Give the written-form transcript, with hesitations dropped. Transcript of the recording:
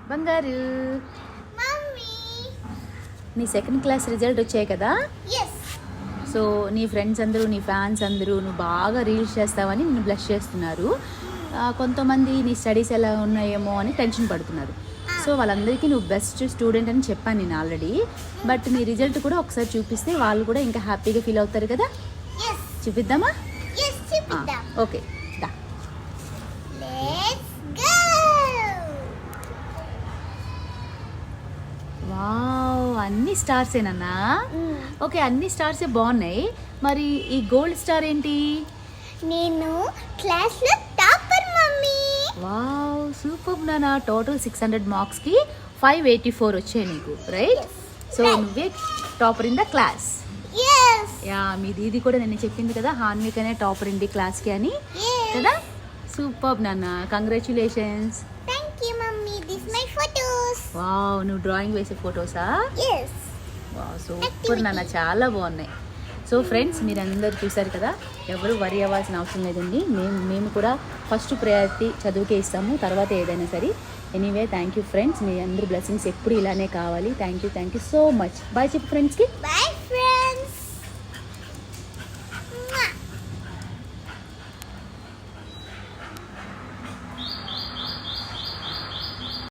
బంగారు మమ్మీ నీ second class result వచ్చాయి కదా. ఎస్ సో నీ ఫ్రెండ్స్ అందరూ నీ ఫ్యాన్స్ అందరూ నువ్వు బాగా రీల్స్ చేస్తావని నిన్ను బ్లెస్ చేస్తున్నారు. కొంతమంది నీ స్టడీస్ ఎలా ఉన్నాయేమో అని టెన్షన్ పడుతున్నారు. సో వాళ్ళందరికీ నువ్వు బెస్ట్ స్టూడెంట్ అని చెప్పాను నేను ఆల్రెడీ. బట్ నీ రిజల్ట్ కూడా ఒకసారి చూపిస్తే వాళ్ళు కూడా ఇంకా హ్యాపీగా ఫీల్ అవుతారు కదా. ఎస్ చూపిద్దామా? ఎస్ చూపిద్దాం. ఓకే దా. Let's go. వావ్, అన్ని స్టార్సేనన్నా. ఓకే, అన్ని స్టార్సే బాగున్నాయి. మరి ఈ గోల్డ్ స్టార్ ఏంటి? నేను క్లాస్లో టాపర్ మమ్మీ. వావ్, సూపర్ నాన్న. టోటల్ 600 మార్క్స్కి 584 వచ్చాయి నీకు, రైట్? సో నువ్వే topper in the class. Yes ya, మీ దీది కూడా నేను చెప్పింది కదా, హాన్వికనే టాపర్ ఇన్ ది క్లాస్కి అని కదా. సూపర్ నాన్న, congratulations. Thank you mummy. This my photos. Wow, నువ్వు డ్రాయింగ్ వేసే ఫొటోసా? ఎస్ వావ్, సూపర్ నాన్న, చాలా బాగున్నాయి. సో ఫ్రెండ్స్, మీరందరూ చూసారు కదా, ఎవరు వరి అవ్వాల్సిన అవసరం లేదండి. మేము కూడా ఫస్ట్ ప్రయారిటీ చదువుకే ఇస్తాము, తర్వాత ఏదైనా సరే. Anyway, thank you friends. మీ అందరూ బ్లెస్సింగ్స్ ఎప్పుడు ఇలానే కావాలి. Thank you so much. Bye చెప్పు ఫ్రెండ్స్కి. బై